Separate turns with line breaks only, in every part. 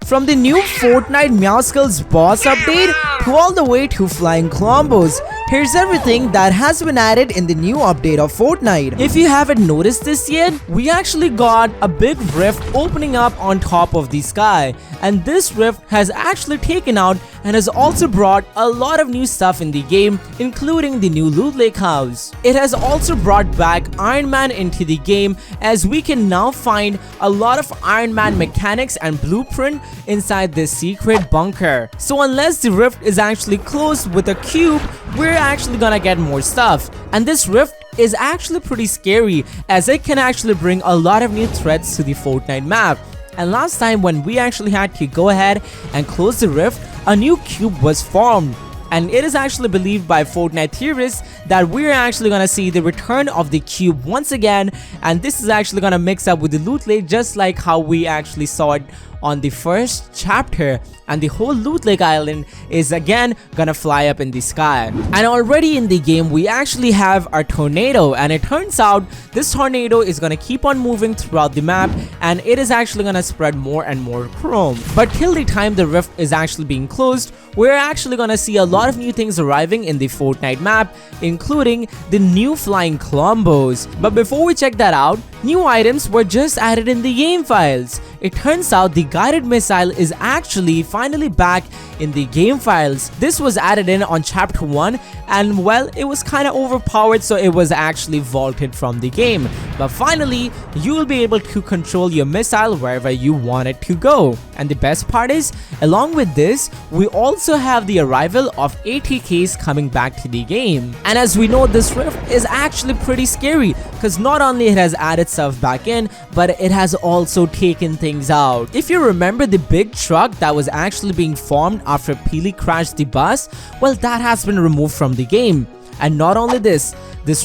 From the new Fortnite Meowskulls Boss update to all the way to flying Klombos, here's everything that has been added in the new update of Fortnite. If you haven't noticed this yet, we actually got a big rift opening up on top of the sky, and this rift has actually taken out and has also brought a lot of new stuff in the game, including the new loot lake house. It has also brought back Iron Man into the game, as we can now find a lot of Iron Man mechanics and blueprint inside this secret bunker. So unless the rift is actually closed with a cube, we're actually gonna get more stuff. And this rift is actually pretty scary, as it can actually bring a lot of new threats to the Fortnite map. And last time when we actually had to go ahead and close the rift, a new cube was formed. And it is actually believed by Fortnite theorists that we're actually gonna see the return of the cube once again, and this is actually gonna mix up with the loot lake, just like how we actually saw it on the first chapter, and the whole loot lake island is again gonna fly up in the sky. And already in the game we actually have our tornado, and it turns out this tornado is gonna keep on moving throughout the map, and it is actually gonna spread more and more chrome. But till the time the rift is actually being closed, we're actually gonna see a lot of new things arriving in the Fortnite map, including the new flying Klombos. But before we check that out, new items were just added in the game files. It turns out the guided missile is actually finally back in the game files. This was added in on chapter 1, and well, it was kind of overpowered, so it was actually vaulted from the game. But finally, you will be able to control your missile wherever you want it to go. And the best part is, along with this, we also have the arrival of ATKs coming back to the game. And as we know, this rift is actually pretty scary, because not only it has added stuff back in, but it has also taken things out. If you remember the big truck that was actually being formed after Peely crashed the bus, well, that has been removed from the game. And not only this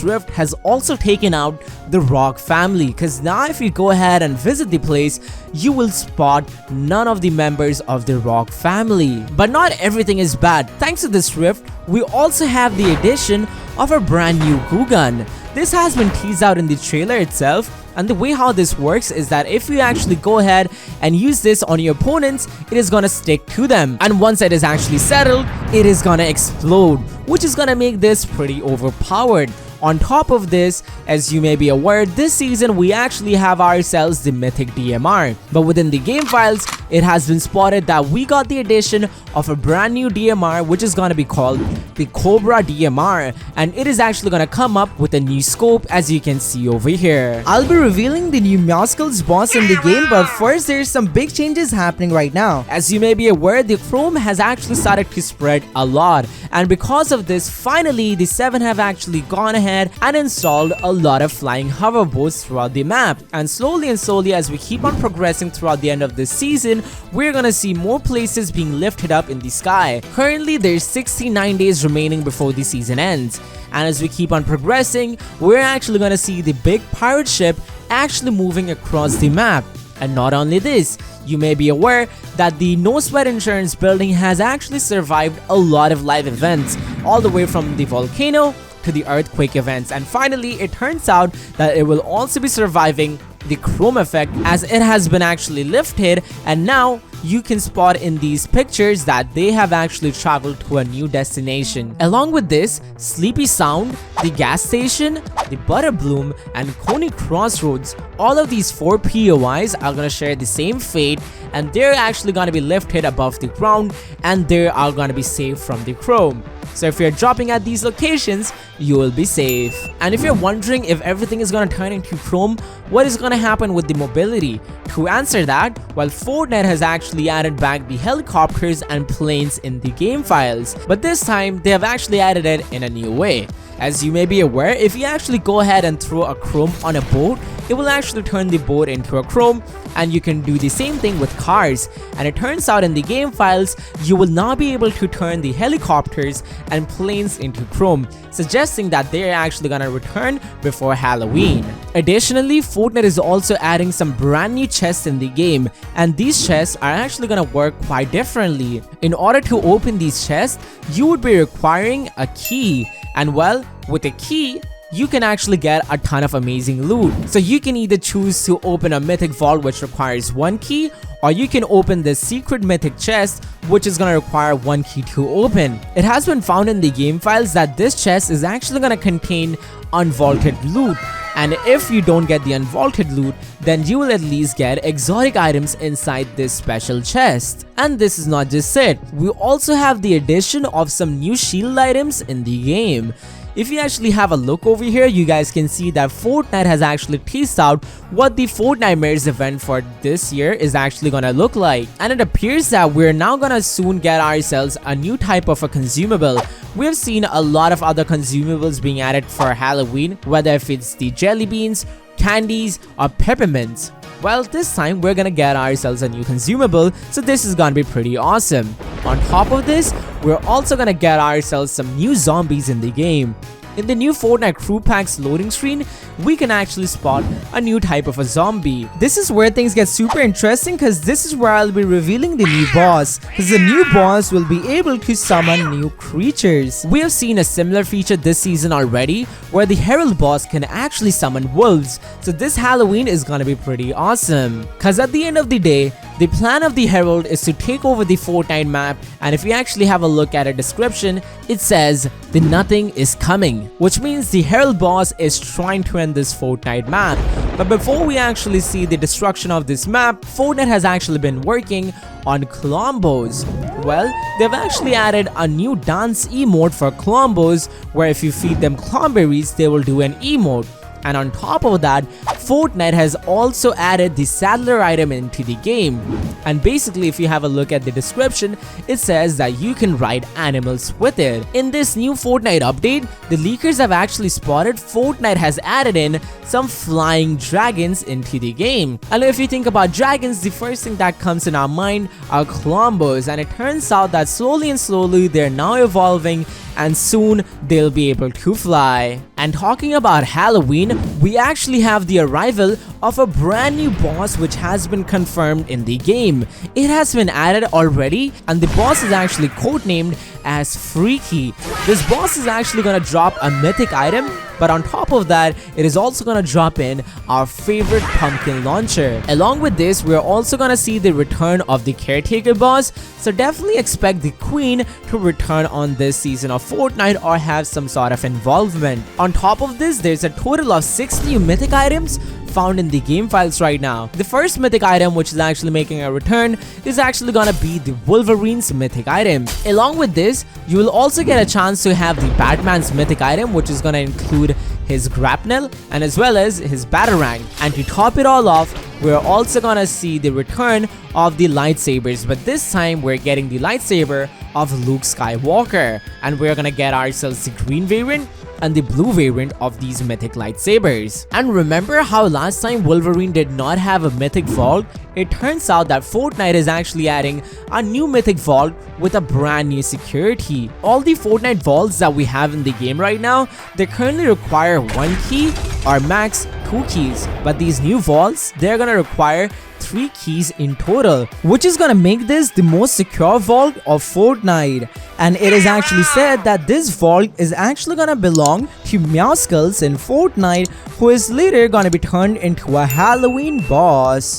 rift has also taken out the Rock family, because now if you go ahead and visit the place, you will spot none of the members of the Rock family. But not everything is bad. Thanks to this rift, we also have the addition of a brand new Goo Gun. This has been teased out in the trailer itself, and the way how this works is that if you actually go ahead and use this on your opponents, it is gonna stick to them, and once it is actually settled, it is gonna explode, which is gonna make this pretty overpowered. On top of this, as you may be aware, this season we actually have ourselves the Mythic DMR. But within the game files, it has been spotted that we got the addition of a brand new DMR, which is gonna be called the Cobra Dmr, and it is actually gonna come up with a new scope, as you can see over here. I'll be revealing the new Meow Skulls Boss in the game, but first there's some big changes happening right now. As you may be aware, the chrome has actually started to spread a lot, and because of this, finally the 7 have actually gone ahead and installed a lot of flying hoverboards throughout the map. And slowly as we keep on progressing throughout the end of this season, we're gonna see more places being lifted up in the sky. Currently, there's 69 days remaining before the season ends. And as we keep on progressing, we're actually gonna see the big pirate ship actually moving across the map. And not only this, you may be aware that the No Sweat Insurance building has actually survived a lot of live events, all the way from the volcano to the earthquake events, and finally it turns out that it will also be surviving the chrome effect, as it has been actually lifted, and now you can spot in these pictures that they have actually traveled to a new destination. Along with this, Sleepy Sound, the gas station, the Butter Bloom, and Coney Crossroads, all of these 4 POIs are gonna share the same fate, and they're actually gonna be lifted above the ground, and they are gonna be saved from the chrome. So if you're dropping at these locations, you will be safe. And if you're wondering if everything is gonna turn into chrome, what is gonna happen with the mobility? To answer that, well, Fortnite has actually added back the helicopters and planes in the game files, but this time they have actually added it in a new way. As you may be aware, if you actually go ahead and throw a chrome on a boat, it will actually turn the boat into a chrome, and you can do the same thing with cars. And it turns out in the game files, you will not be able to turn the helicopters and planes into chrome, suggesting that they're actually gonna return before Halloween. Additionally, Fortnite is also adding some brand new chests in the game, and these chests are actually gonna work quite differently. In order to open these chests, you would be requiring a key, and well, with a key, you can actually get a ton of amazing loot. So you can either choose to open a Mythic Vault which requires 1 key, or you can open this secret Mythic chest which is gonna require 1 key to open. It has been found in the game files that this chest is actually gonna contain unvaulted loot. And if you don't get the unvaulted loot, then you will at least get exotic items inside this special chest. And this is not just it, we also have the addition of some new shield items in the game. If you actually have a look over here, you guys can see that Fortnite has actually teased out what the Fortnite Meowskulls event for this year is actually gonna look like. And it appears that we're now gonna soon get ourselves a new type of a consumable. We've seen a lot of other consumables being added for Halloween, whether if it's the jelly beans, candies, or peppermints. Well, this time we're gonna get ourselves a new consumable, so this is gonna be pretty awesome. On top of this, we're also gonna get ourselves some new zombies in the game. In the new Fortnite Crew Packs loading screen, we can actually spot a new type of a zombie. This is where things get super interesting because this is where I'll be revealing the new boss. Because the new boss will be able to summon new creatures. We have seen a similar feature this season already where the Herald boss can actually summon wolves. So this Halloween is gonna be pretty awesome. Because at the end of the day, the plan of the Herald is to take over the Fortnite map, and if you actually have a look at a description, it says the nothing is coming, which means the Herald boss is trying to end this Fortnite map. But before we actually see the destruction of this map, Fortnite has actually been working on Klombos. Well, they've actually added a new dance emote for Klombos, where if you feed them Klomberries, they will do an emote. And on top of that, Fortnite has also added the saddler item into the game. And basically, if you have a look at the description, it says that you can ride animals with it. In this new Fortnite update, the leakers have actually spotted Fortnite has added in some flying dragons into the game. And if you think about dragons, the first thing that comes in our mind are Klombos, and it turns out that slowly and slowly they're now evolving, and soon they'll be able to fly. And talking about Halloween, we actually have the arrival of a brand new boss which has been confirmed in the game. It has been added already, and the boss is actually codenamed as Freaky. This boss is actually gonna drop a mythic item, but on top of that, it is also gonna drop in our favorite pumpkin launcher. Along with this, we're also gonna see the return of the caretaker boss, so definitely expect the queen to return on this season of Fortnite or have some sort of involvement. On top of this, there's a total of 6 new mythic items found in the game files right now. The first mythic item which is actually making a return is actually gonna be the Wolverine's mythic item. Along with this, you will also get a chance to have the Batman's mythic item, which is gonna include his grapnel and as well as his batarang. And to top it all off, we're also gonna see the return of the lightsabers, but this time we're getting the lightsaber of Luke Skywalker, and we're gonna get ourselves the green variant and the blue variant of these mythic lightsabers. And remember how last time Wolverine did not have a mythic vault? It turns out that Fortnite is actually adding a new mythic vault with a brand new security. All the Fortnite vaults that we have in the game right now, they currently require 1 key or max 2 keys, but these new vaults, they're gonna require 3 keys in total, which is gonna make this the most secure vault of Fortnite. And it is actually said that this vault is actually gonna belong to Meow Skulls in Fortnite, who is later gonna be turned into a Halloween boss.